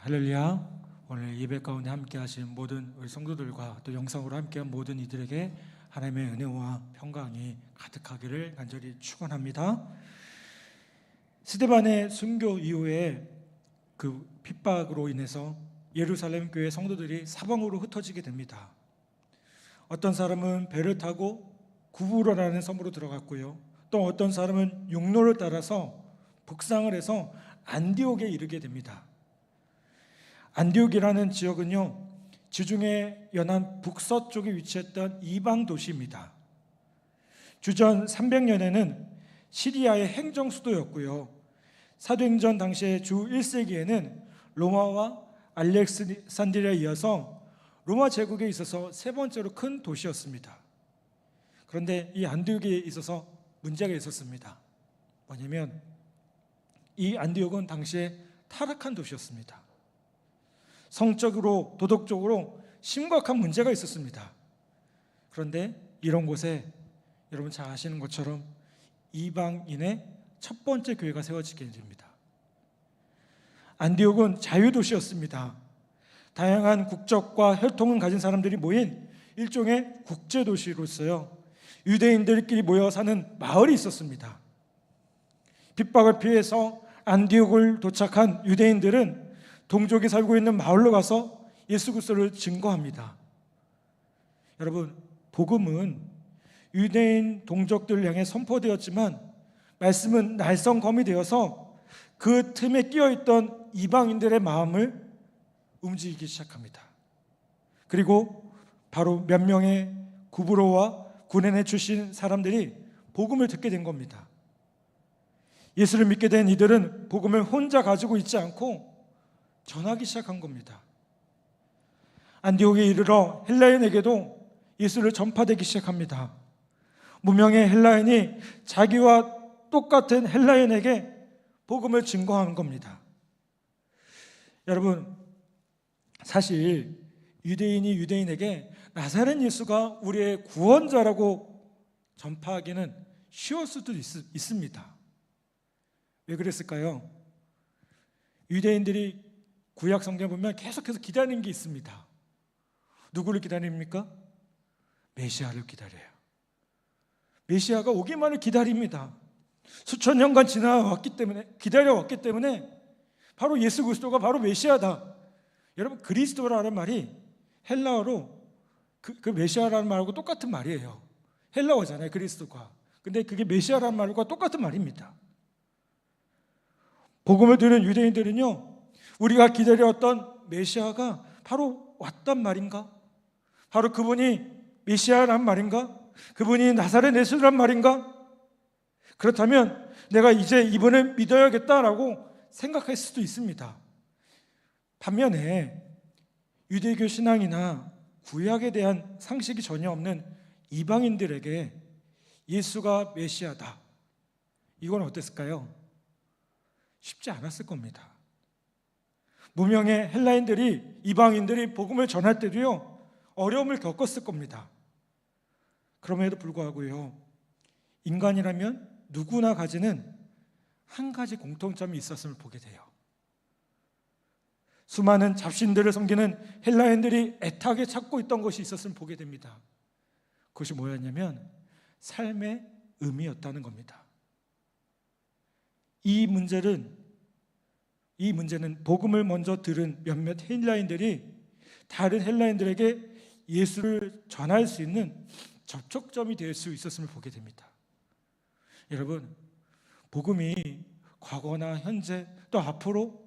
할렐루야. 오늘 예배 가운데 함께 하신 모든 우리 성도들과 또 영상으로 함께한 모든 이들에게 하나님의 은혜와 평강이 가득하기를 간절히 축원합니다. 스데반의 순교 이후에 그 핍박으로 인해서 예루살렘 교회 성도들이 사방으로 흩어지게 됩니다. 어떤 사람은 배를 타고 구부로라는 섬으로 들어갔고요. 또 어떤 사람은 육로를 따라서 북상을 해서 안디옥에 이르게 됩니다. 안디옥이라는 지역은요, 지중해 연안 북서쪽에 위치했던 이방 도시입니다. 주전 300년에는 시리아의 행정 수도였고요. 사도행전 당시에 주 1세기에는 로마와 알렉산드리아에 이어서 로마 제국에 있어서 세 번째로 큰 도시였습니다. 그런데 이 안디옥에 있어서 문제가 있었습니다. 뭐냐면 이 안디옥은 당시에 타락한 도시였습니다. 성적으로 도덕적으로 심각한 문제가 있었습니다. 그런데 이런 곳에 여러분 잘 아시는 것처럼 이방인의 첫 번째 교회가 세워지게 됩니다. 안디옥은 자유도시였습니다. 다양한 국적과 혈통을 가진 사람들이 모인 일종의 국제도시로서요, 유대인들끼리 모여 사는 마을이 있었습니다. 핍박을 피해서 안디옥을 도착한 유대인들은 동족이 살고 있는 마을로 가서 예수 그리스도를 증거합니다. 여러분, 복음은 유대인 동족들을 향해 선포되었지만 말씀은 날성검이 되어서 그 틈에 끼어있던 이방인들의 마음을 움직이기 시작합니다. 그리고 바로 몇 명의 구브로와 구레네 출신 사람들이 복음을 듣게 된 겁니다. 예수를 믿게 된 이들은 복음을 혼자 가지고 있지 않고 전하기 시작한 겁니다. 안디옥에 이르러 헬라인에게도 예수를 전파되기 시작합니다. 무명의 헬라인이 자기와 똑같은 헬라인에게 복음을 증거하는 겁니다. 여러분, 사실 유대인이 유대인에게 나사렛 예수가 우리의 구원자라고 전파하기는 쉬울 수도 있습니다. 왜 그랬을까요? 유대인들이 구약 성경에 보면 계속해서 기다리는 게 있습니다. 누구를 기다립니까? 메시아를 기다려요. 메시아가 오기만을 기다립니다. 수천 년간 지나왔기 때문에, 기다려왔기 때문에 바로 예수 그리스도가 바로 메시아다. 여러분, 그리스도라는 말이 헬라어로 그 메시아라는 말하고 똑같은 말이에요. 헬라어잖아요, 그리스도가. 근데 그게 메시아라는 말과 똑같은 말입니다. 복음을 들은 유대인들은요, 우리가 기다려왔던 메시아가 바로 왔단 말인가? 바로 그분이 메시아란 말인가? 그분이 나사렛 예수란 말인가? 그렇다면 내가 이제 이분을 믿어야겠다라고 생각할 수도 있습니다. 반면에 유대교 신앙이나 구약에 대한 상식이 전혀 없는 이방인들에게 예수가 메시아다, 이건 어땠을까요? 쉽지 않았을 겁니다. 무명의 헬라인들이, 이방인들이 복음을 전할 때도요, 어려움을 겪었을 겁니다. 그럼에도 불구하고요, 인간이라면 누구나 가지는 한 가지 공통점이 있었음을 보게 돼요. 수많은 잡신들을 섬기는 헬라인들이 애타게 찾고 있던 것이 있었음을 보게 됩니다. 그것이 뭐였냐면 삶의 의미였다는 겁니다. 이 문제는 복음을 먼저 들은 몇몇 헬라인들이 다른 헬라인들에게 예수를 전할 수 있는 접촉점이 될 수 있었음을 보게 됩니다. 여러분, 복음이 과거나 현재 또 앞으로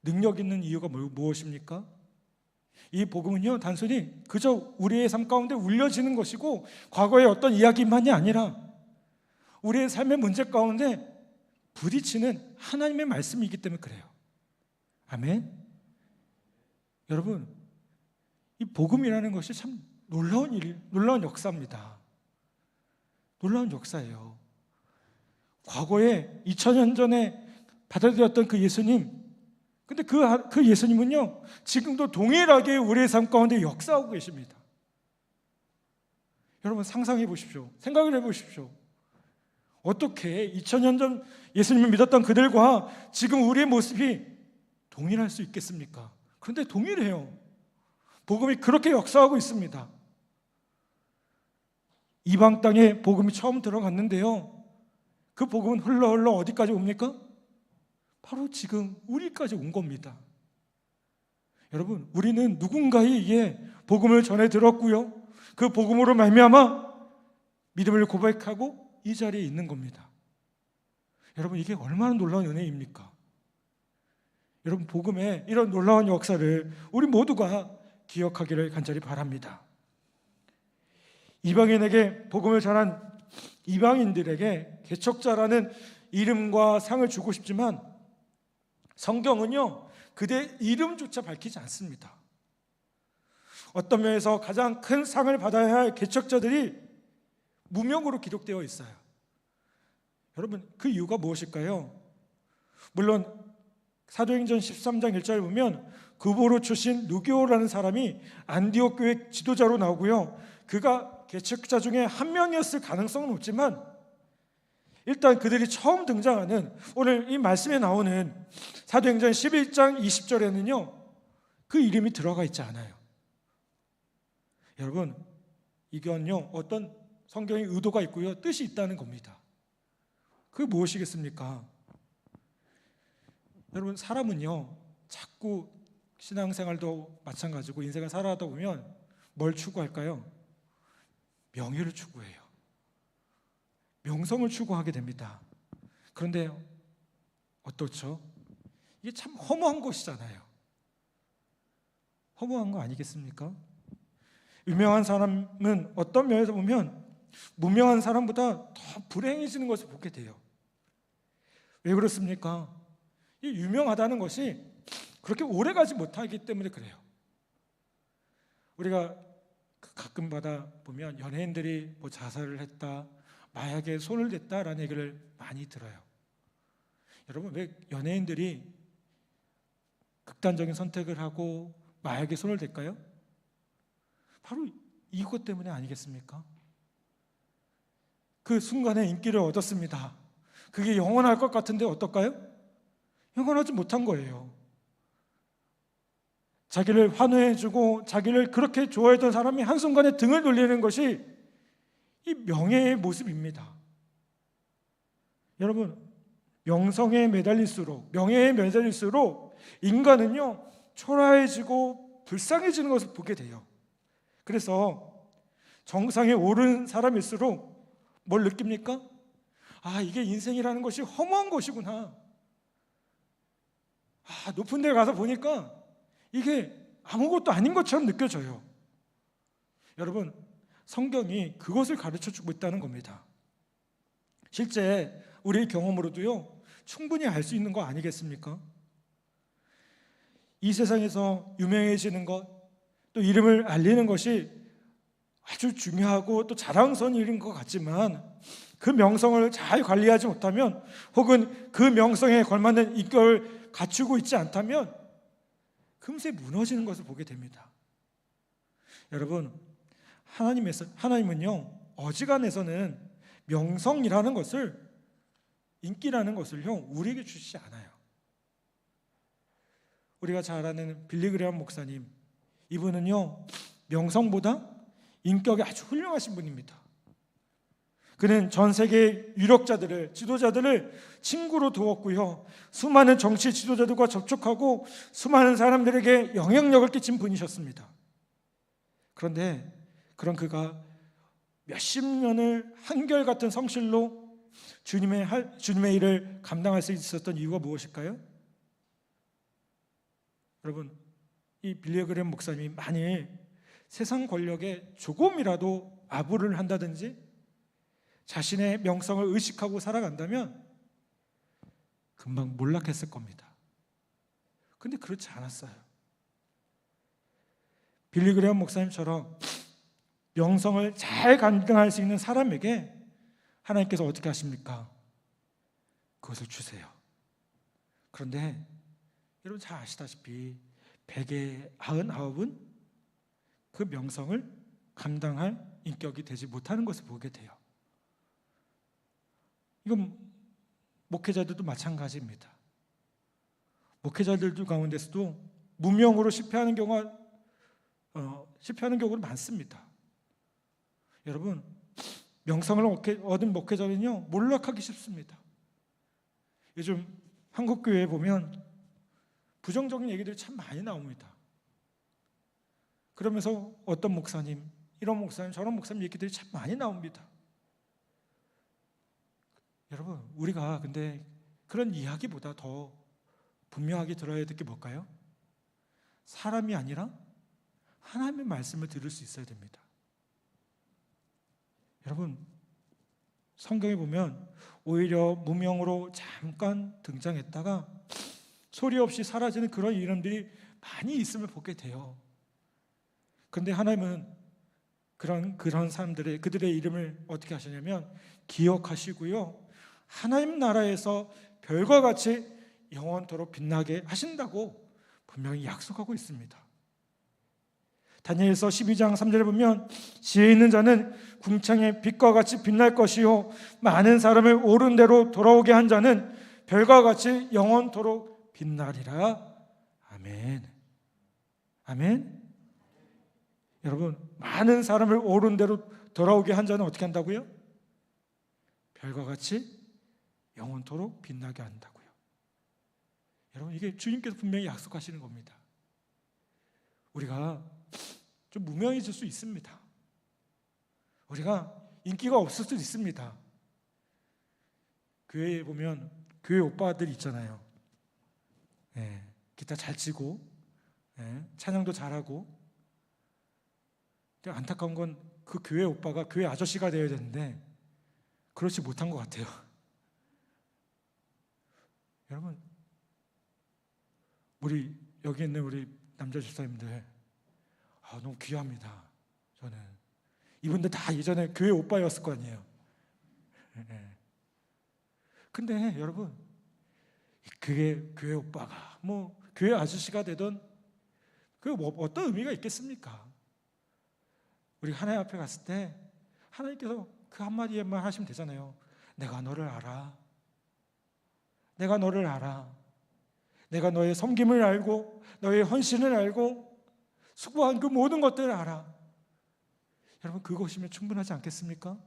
능력 있는 이유가 무엇입니까? 이 복음은요, 단순히 그저 우리의 삶 가운데 울려지는 것이고 과거의 어떤 이야기만이 아니라 우리의 삶의 문제 가운데 부딪히는 하나님의 말씀이기 때문에 그래요. 아멘. 여러분, 이 복음이라는 것이 참 놀라운 역사입니다. 놀라운 역사예요. 과거에 2000년 전에 받아들였던 그 예수님, 근데 그 예수님은요, 지금도 동일하게 우리의 삶 가운데 역사하고 계십니다. 여러분, 상상해 보십시오. 생각을 해 보십시오. 어떻게 2000년 전 예수님을 믿었던 그들과 지금 우리의 모습이 동일할 수 있겠습니까? 그런데 동일해요. 복음이 그렇게 역사하고 있습니다. 이방 땅에 복음이 처음 들어갔는데요, 그 복음은 흘러 어디까지 옵니까? 바로 지금 우리까지 온 겁니다. 여러분, 우리는 누군가에 의해 복음을 전해 들었고요, 그 복음으로 말미암아 믿음을 고백하고 이 자리에 있는 겁니다. 여러분, 이게 얼마나 놀라운 은혜입니까? 여러분, 복음의 이런 놀라운 역사를 우리 모두가 기억하기를 간절히 바랍니다. 이방인에게 복음을 전한 이방인들에게 개척자라는 이름과 상을 주고 싶지만 성경은요, 그들의 이름조차 밝히지 않습니다. 어떤 면에서 가장 큰 상을 받아야 할 개척자들이 무명으로 기록되어 있어요. 여러분, 그 이유가 무엇일까요? 물론 사도행전 13장 1절을 보면 구보로 출신 누게오라는 사람이 안디옥 교회 지도자로 나오고요, 그가 개척자 중에 한 명이었을 가능성은 없지만 일단 그들이 처음 등장하는 오늘 이 말씀에 나오는 사도행전 11장 20절에는요 그 이름이 들어가 있지 않아요. 여러분, 이건요 어떤 성경의 의도가 있고요, 뜻이 있다는 겁니다. 그게 무엇이겠습니까? 여러분, 사람은요 자꾸 신앙생활도 마찬가지고 인생을 살아가다 보면 뭘 추구할까요? 명예를 추구해요. 명성을 추구하게 됩니다. 그런데 어떻죠? 이게 참 허무한 것이잖아요. 허무한 거 아니겠습니까? 유명한 사람은 어떤 면에서 보면 무명한 사람보다 더 불행해지는 것을 보게 돼요. 왜 그렇습니까? 이 유명하다는 것이 그렇게 오래가지 못하기 때문에 그래요. 우리가 가끔 받아 보면 연예인들이 뭐 자살을 했다, 마약에 손을 댔다라는 얘기를 많이 들어요. 여러분, 왜 연예인들이 극단적인 선택을 하고 마약에 손을 댈까요? 바로 이것 때문에 아니겠습니까? 그 순간에 인기를 얻었습니다. 그게 영원할 것 같은데 어떨까요? 영원하지 못한 거예요. 자기를 환호해주고 자기를 그렇게 좋아했던 사람이 한순간에 등을 돌리는 것이 이 명예의 모습입니다. 여러분, 명성에 매달릴수록, 명예에 매달릴수록 인간은요 초라해지고 불쌍해지는 것을 보게 돼요. 그래서 정상에 오른 사람일수록 뭘 느낍니까? 아, 이게 인생이라는 것이 허무한 것이구나. 아, 높은 데 가서 보니까 이게 아무것도 아닌 것처럼 느껴져요. 여러분, 성경이 그것을 가르쳐주고 있다는 겁니다. 실제 우리의 경험으로도요 충분히 알 수 있는 거 아니겠습니까? 이 세상에서 유명해지는 것, 또 이름을 알리는 것이 아주 중요하고 또 자랑스러운 일인 것 같지만 그 명성을 잘 관리하지 못하면, 혹은 그 명성에 걸맞는 인격을 갖추고 있지 않다면 금세 무너지는 것을 보게 됩니다. 여러분, 하나님은요 어지간해서는 명성이라는 것을, 인기라는 것을요 우리에게 주시지 않아요. 우리가 잘 아는 빌리 그레엄 목사님, 이분은요 명성보다 인격이 아주 훌륭하신 분입니다. 그는 전 세계 유력자들을, 지도자들을 친구로 두었고요, 수많은 정치 지도자들과 접촉하고 수많은 사람들에게 영향력을 끼친 분이셨습니다. 그런데 그런 그가 몇십 년을 한결같은 성실로 주님의 일을 감당할 수 있었던 이유가 무엇일까요? 여러분, 이 빌리 그레엄 목사님이 만일 세상 권력에 조금이라도 아부를 한다든지 자신의 명성을 의식하고 살아간다면 금방 몰락했을 겁니다. 그런데 그렇지 않았어요. 빌리 그레엄 목사님처럼 명성을 잘 감당할 수 있는 사람에게 하나님께서 어떻게 하십니까? 그것을 주세요. 그런데 여러분 잘 아시다시피 199은 그 명성을 감당할 인격이 되지 못하는 것을 보게 돼요. 이건 목회자들도 마찬가지입니다. 목회자들 가운데서도 무명으로 실패하는 경우가 많습니다. 여러분, 명성을 얻은 목회자는요 몰락하기 쉽습니다. 요즘 한국 교회에 보면 부정적인 얘기들이 참 많이 나옵니다. 그러면서 어떤 목사님, 이런 목사님, 저런 목사님 얘기들이 참 많이 나옵니다. 여러분, 우리가 근데 그런 이야기보다 더 분명하게 들어야 될 게 뭘까요? 사람이 아니라 하나님의 말씀을 들을 수 있어야 됩니다. 여러분, 성경에 보면 오히려 무명으로 잠깐 등장했다가 소리 없이 사라지는 그런 이름들이 많이 있음을 보게 돼요. 그런데 하나님은 그런 사람들의, 그들의 이름을 어떻게 하시냐면 기억하시고요, 하나님 나라에서 별과 같이 영원토록 빛나게 하신다고 분명히 약속하고 있습니다. 다니엘서 12장 3절에 보면 지혜 있는 자는 궁창의 빛과 같이 빛날 것이요 많은 사람을 옳은 대로 돌아오게 한 자는 별과 같이 영원토록 빛나리라. 아멘. 아멘. 여러분, 많은 사람을 옳은 대로 돌아오게 한 자는 어떻게 한다고요? 별과 같이 영원토록 빛나게 한다고요. 여러분, 이게 주님께서 분명히 약속하시는 겁니다. 우리가 좀 무명해질 수 있습니다. 우리가 인기가 없을 수도 있습니다. 교회에 보면 교회 오빠들 있잖아요. 기타 잘 치고 찬양도 잘하고. 근데 안타까운 건 그 교회 오빠가 교회 아저씨가 되어야 되는데 그렇지 못한 것 같아요. 여러분, 우리 여기 있는 우리 남자 집사님들 너무 귀합니다. 저는 이분들 다 예전에 교회 오빠였을 거 아니에요. 근데 여러분, 그게 교회 오빠가 뭐 교회 아저씨가 되던 그게 뭐 어떤 의미가 있겠습니까? 우리 하나님 앞에 갔을 때 하나님께서 그 한마디에만 하시면 되잖아요. 내가 너를 알아. 내가 너를 알아. 내가 너의 섬김을 알고 너의 헌신을 알고 수고한 그 모든 것들을 알아. 여러분, 그것이면 충분하지 않겠습니까?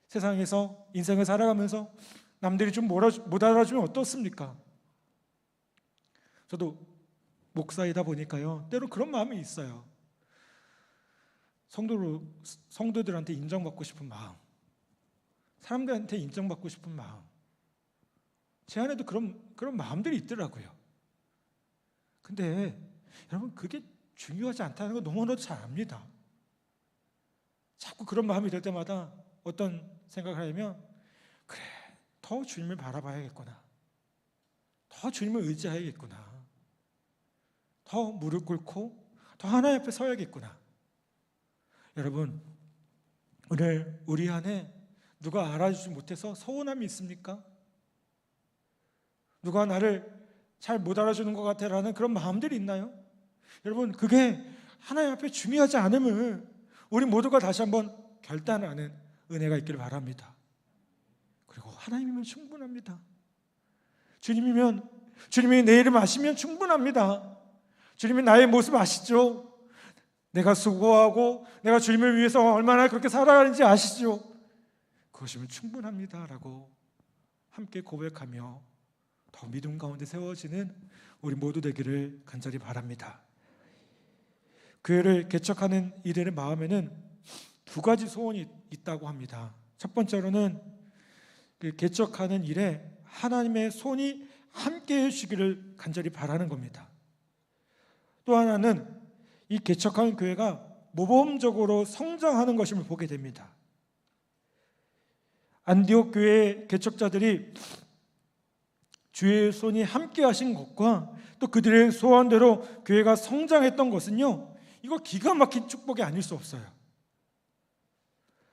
세상에서 인생을 살아가면서 남들이 좀 못 알아주면 어떻습니까? 저도 목사이다 보니까요, 때로 그런 마음이 있어요. 성도들한테 인정받고 싶은 마음, 사람들한테 인정받고 싶은 마음, 제 안에도 그런 마음들이 있더라고요. 근데 여러분, 그게 중요하지 않다는 거 너무나도 잘 압니다. 자꾸 그런 마음이 들 때마다 어떤 생각을 하냐면, 그래, 더 주님을 바라봐야겠구나, 더 주님을 의지해야겠구나, 더 무릎 꿇고 더 하나님 앞에 서야겠구나. 여러분, 오늘 우리 안에 누가 알아주지 못해서 서운함이 있습니까? 누가 나를 잘 못 알아주는 것 같아라는 그런 마음들이 있나요? 여러분, 그게 하나님 앞에 중요하지 않음을 우리 모두가 다시 한번 결단하는 은혜가 있기를 바랍니다. 그리고 하나님이면 충분합니다. 주님이 내 이름 아시면 충분합니다. 주님이 나의 모습 아시죠? 내가 수고하고 내가 주님을 위해서 얼마나 그렇게 살아가는지 아시죠? 그것이면 충분합니다라고 함께 고백하며 더 믿음 가운데 세워지는 우리 모두 되기를 간절히 바랍니다. 교회를 개척하는 이들의 마음에는 두 가지 소원이 있다고 합니다. 첫 번째로는 그 개척하는 일에 하나님의 손이 함께 해주시기를 간절히 바라는 겁니다. 또 하나는 이 개척하는 교회가 모범적으로 성장하는 것임을 보게 됩니다. 안디옥 교회의 개척자들이 주의 손이 함께 하신 것과 또 그들의 소원대로 교회가 성장했던 것은요, 이거 기가 막힌 축복이 아닐 수 없어요.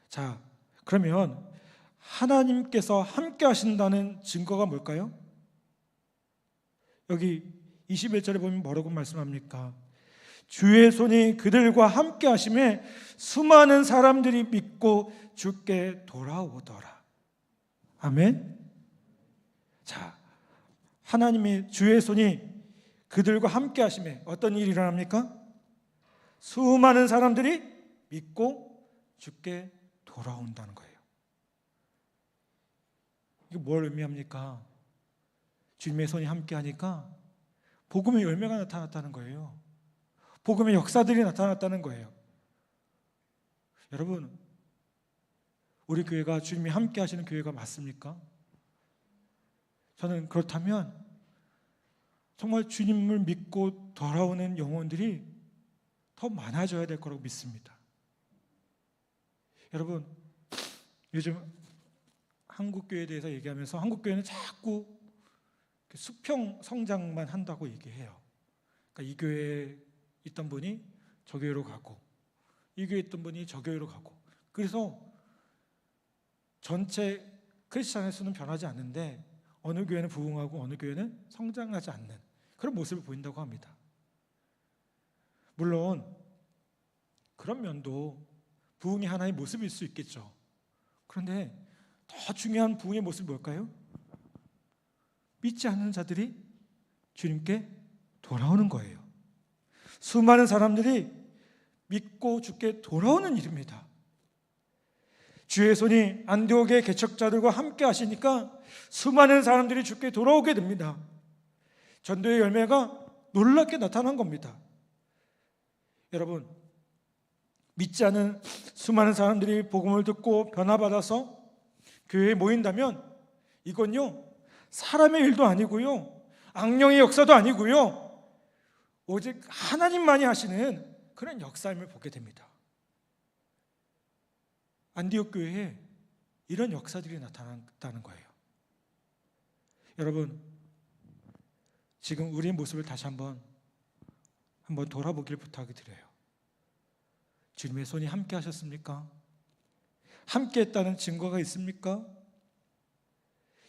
자, 그러면 하나님께서 함께 하신다는 증거가 뭘까요? 여기 21절에 보면 뭐라고 말씀합니까? 주의 손이 그들과 함께 하심에 수많은 사람들이 믿고 주께 돌아오더라. 아멘. 자, 하나님의 주의 손이 그들과 함께 하심에 어떤 일이 일어납니까? 수많은 사람들이 믿고 주께 돌아온다는 거예요. 이게 뭘 의미합니까? 주님의 손이 함께 하니까 복음의 열매가 나타났다는 거예요. 복음의 역사들이 나타났다는 거예요. 여러분, 우리 교회가 주님이 함께 하시는 교회가 맞습니까? 저는 그렇다면 정말 주님을 믿고 돌아오는 영혼들이 더 많아져야 될 거라고 믿습니다. 여러분, 요즘 한국교회에 대해서 얘기하면서 한국교회는 자꾸 수평 성장만 한다고 얘기해요. 그러니까 이 교회에 있던 분이 저 교회로 가고, 이 교회에 있던 분이 저 교회로 가고, 그래서 전체 크리스찬의 수는 변하지 않는데 어느 교회는 부흥하고 어느 교회는 성장하지 않는 그런 모습을 보인다고 합니다. 물론 그런 면도 부흥의 하나의 모습일 수 있겠죠. 그런데 더 중요한 부흥의 모습이 뭘까요? 믿지 않는 자들이 주님께 돌아오는 거예요. 수많은 사람들이 믿고 주께 돌아오는 일입니다. 주의 손이 안디옥의 개척자들과 함께 하시니까 수많은 사람들이 주께 돌아오게 됩니다. 전도의 열매가 놀랍게 나타난 겁니다. 여러분, 믿지 않은 수많은 사람들이 복음을 듣고 변화받아서 교회에 모인다면 이건요, 사람의 일도 아니고요, 악령의 역사도 아니고요, 오직 하나님만이 하시는 그런 역사임을 보게 됩니다. 안디옥 교회에 이런 역사들이 나타났다는 거예요. 여러분, 지금 우리의 모습을 다시 한번 돌아보길 부탁을 드려요. 주님의 손이 함께 하셨습니까? 함께 했다는 증거가 있습니까?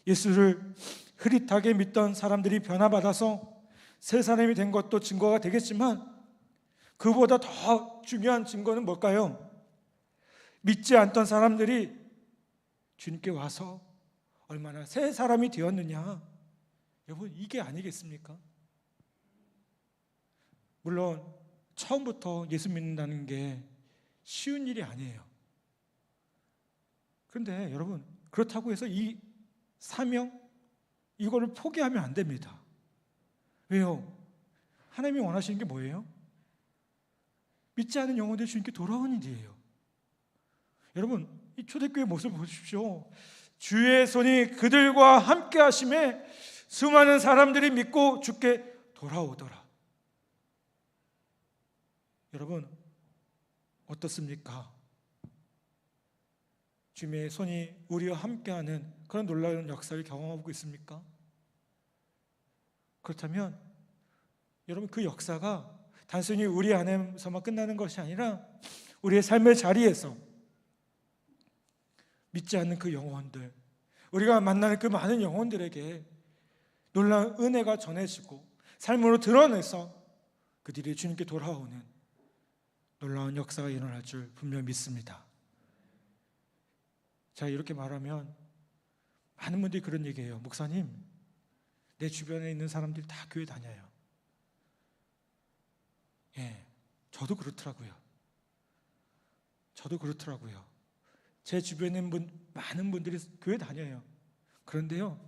예수를 흐릿하게 믿던 사람들이 변화받아서 새 사람이 된 것도 증거가 되겠지만 그보다 더 중요한 증거는 뭘까요? 믿지 않던 사람들이 주님께 와서 얼마나 새 사람이 되었느냐. 여러분, 이게 아니겠습니까? 물론 처음부터 예수 믿는다는 게 쉬운 일이 아니에요. 그런데 여러분, 그렇다고 해서 이 사명, 이거를 포기하면 안 됩니다. 왜요? 하나님이 원하시는 게 뭐예요? 믿지 않은 영혼들이 주님께 돌아오는 일이에요. 여러분, 이 초대교회 모습을 보십시오. 주의 손이 그들과 함께 하심에 수많은 사람들이 믿고 주께 돌아오더라. 여러분, 어떻습니까? 주님의 손이 우리와 함께하는 그런 놀라운 역사를 경험하고 있습니까? 그렇다면 여러분, 그 역사가 단순히 우리 안에서만 끝나는 것이 아니라 우리의 삶의 자리에서 믿지 않는 그 영혼들, 우리가 만나는 그 많은 영혼들에게 놀라운 은혜가 전해지고 삶으로 드러내서 그들이 주님께 돌아오는 놀라운 역사가 일어날 줄 분명히 믿습니다. 자, 이렇게 말하면 많은 분들이 그런 얘기해요. 목사님, 내 주변에 있는 사람들이 다 교회 다녀요. 예, 저도 그렇더라고요. 제 주변에 많은 분들이 교회 다녀요. 그런데요,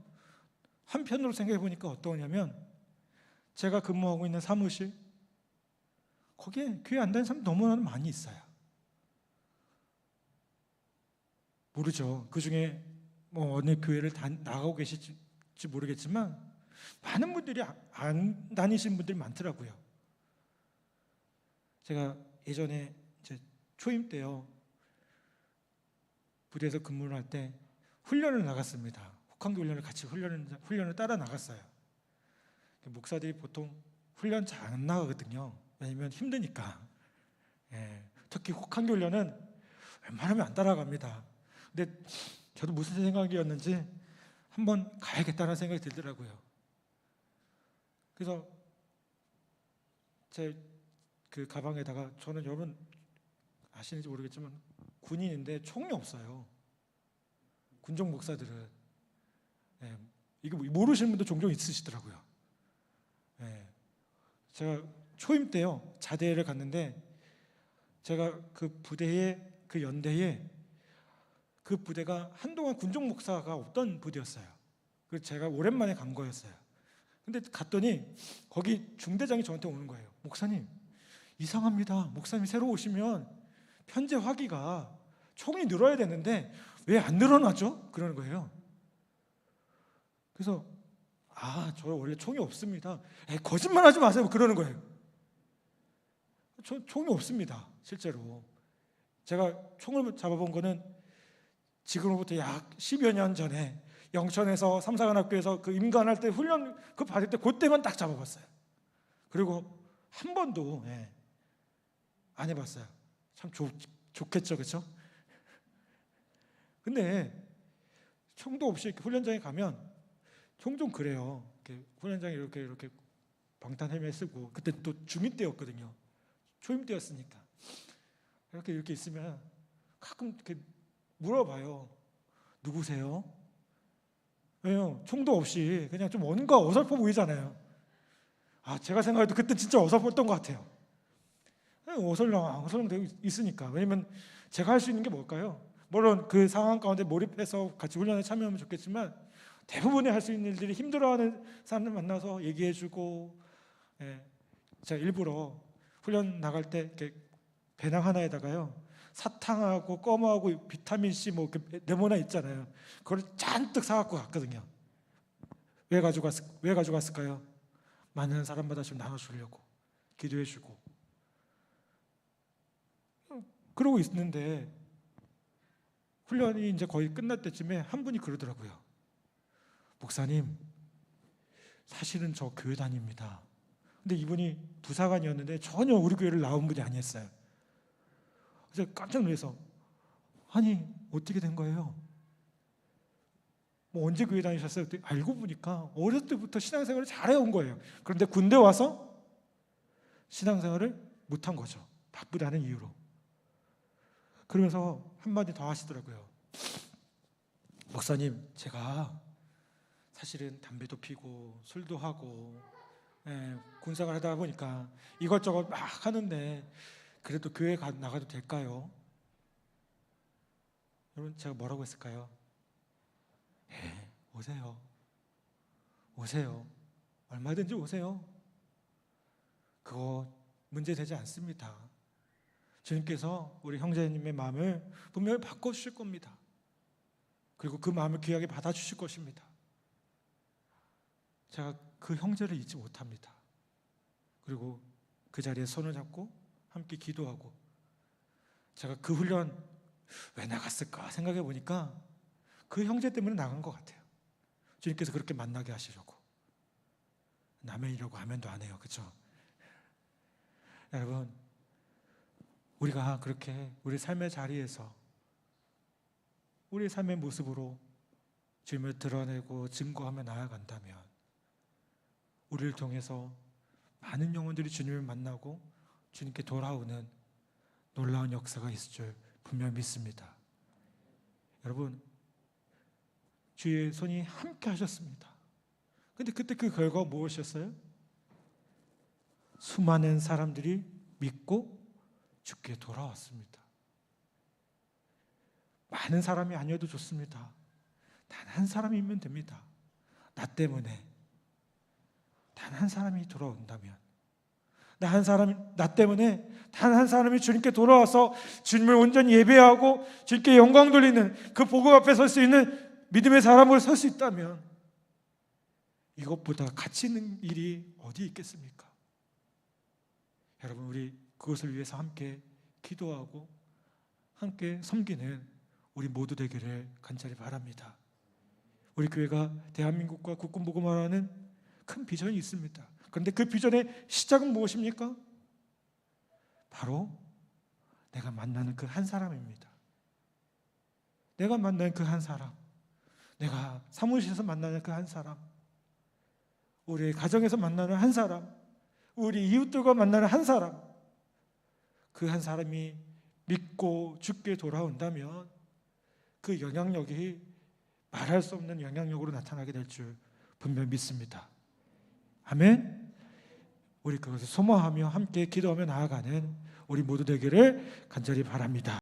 한편으로 생각해 보니까 어떠냐면 제가 근무하고 있는 사무실, 거기에 교회 안 다니는 사람이 너무나도 많이 있어요. 모르죠. 그 중에 뭐 어느 교회를 나가고 계실지 모르겠지만 많은 분들이 안 다니시는 분들이 많더라고요. 제가 예전에 이제 초임 때요, 부대에서 근무를 할 때 훈련을 나갔습니다. 혹한기 훈련을 같이 훈련을 따라 나갔어요. 목사들이 보통 훈련 잘 안 나가거든요. 왜냐면 힘드니까. 예, 특히 혹한기 훈련은 웬만하면 안 따라갑니다. 근데 저도 무슨 생각이었는지 한번 가야겠다는 생각이 들더라고요. 그래서 제 그 가방에다가, 저는 여러분 아시는지 모르겠지만 군인인데 총이 없어요. 군종 목사들은 이게 모르시는 분도 종종 있으시더라고요. 예. 제가 초임 때요 자대를 갔는데 제가 그 부대에 그 연대에 그 부대가 한동안 군종 목사가 없던 부대였어요. 그래서 제가 오랜만에 간 거였어요. 근데 갔더니 거기 중대장이 저한테 오는 거예요. 목사님 이상합니다. 목사님 새로 오시면 편제 화기가 총이 늘어야 되는데 왜 안 늘어나죠? 그러는 거예요. 그래서 저 원래 총이 없습니다. 거짓말하지 마세요. 그러는 거예요. 총이 없습니다. 실제로 제가 총을 잡아본 거는 지금으로부터 약 10여 년 전에 영천에서 삼사관학교에서 그 임관할 때 훈련 그 받을 때 그때만 딱 잡아봤어요. 그리고 한 번도 안 해봤어요. 참 좋겠죠, 그렇죠? 근데 총도 없이 이렇게 훈련장에 가면 종종 그래요. 이렇게 훈련장에 이렇게 방탄 헬멧 쓰고 그때 또 중위 때였거든요. 초임 때였으니까 이렇게 있으면 가끔 이렇게 물어봐요. 누구세요? 왜요? 총도 없이 그냥 좀 뭔가 어설퍼 보이잖아요. 제가 생각해도 그때 진짜 어설펐던 것 같아요. 어설렁 되고 있으니까. 왜냐면 제가 할 수 있는 게 뭘까요? 물론 그 상황 가운데 몰입해서 같이 훈련에 참여하면 좋겠지만 대부분의 할 수 있는 일들이 힘들어하는 사람들 만나서 얘기해주고, 제가 일부러 훈련 나갈 때 이렇게 배낭 하나에다가요 사탕하고 껌하고 비타민 C 뭐 네모나 있잖아요. 그걸 잔뜩 사갖고 갔거든요. 왜 가져갔을까요? 많은 사람마다 좀 나눠주려고, 기도해주고. 그러고 있는데 훈련이 이제 거의 끝날 때쯤에 한 분이 그러더라고요. 목사님, 사실은 저 교회 다닙니다. 근데 이분이 부사관이었는데 전혀 우리 교회를 나온 분이 아니었어요. 그래서 깜짝 놀라서 아니 어떻게 된 거예요? 뭐 언제 교회 다니셨어요? 알고 보니까 어렸을 때부터 신앙생활을 잘해온 거예요. 그런데 군대 와서 신앙생활을 못한 거죠. 바쁘다는 이유로. 그러면서 한마디 더 하시더라고요. 목사님, 제가 사실은 담배도 피고 술도 하고 군생활 하다 보니까 이것저것 막 하는데 그래도 교회 나가도 될까요? 여러분 제가 뭐라고 했을까요? 오세요. 얼마든지 오세요. 그거 문제되지 않습니다. 주님께서 우리 형제님의 마음을 분명히 바꿔주실 겁니다. 그리고 그 마음을 귀하게 받아주실 것입니다. 제가 그 형제를 잊지 못합니다. 그리고 그 자리에 손을 잡고 함께 기도하고, 제가 그 훈련 왜 나갔을까 생각해 보니까 그 형제 때문에 나간 것 같아요. 주님께서 그렇게 만나게 하시려고. 남의 일이라고 아멘도 안 해요. 그렇죠? 여러분, 우리가 그렇게 우리 삶의 자리에서 우리 삶의 모습으로 주님을 드러내고 증거하며 나아간다면 우리를 통해서 많은 영혼들이 주님을 만나고 주님께 돌아오는 놀라운 역사가 있을 줄 분명히 믿습니다. 여러분, 주의 손이 함께 하셨습니다. 근데 그때 그 결과가 무엇이었어요? 수많은 사람들이 믿고 주께 돌아왔습니다. 많은 사람이 아니어도 좋습니다. 단 한 사람이면 됩니다. 나 때문에 단 한 사람이 돌아온다면, 나 때문에 단 한 사람이 주님께 돌아와서 주님을 온전히 예배하고 주님께 영광 돌리는 그 복음 앞에 설 수 있는 믿음의 사람으로 설 수 있다면 이것보다 가치 있는 일이 어디 있겠습니까? 여러분, 우리 그것을 위해서 함께 기도하고 함께 섬기는 우리 모두 되기를 간절히 바랍니다. 우리 교회가 대한민국과 국군복음화라는 큰 비전이 있습니다. 그런데 그 비전의 시작은 무엇입니까? 바로 내가 만나는 그 한 사람입니다. 내가 만나는 그 한 사람, 내가 사무실에서 만나는 그 한 사람, 우리 가정에서 만나는 한 사람, 우리 이웃들과 만나는 한 사람, 그 한 사람이 믿고 주께 돌아온다면 그 영향력이 말할 수 없는 영향력으로 나타나게 될 줄 분명 믿습니다. 아멘. 우리 그것을 소망하며 함께 기도하며 나아가는 우리 모두 되기를 간절히 바랍니다.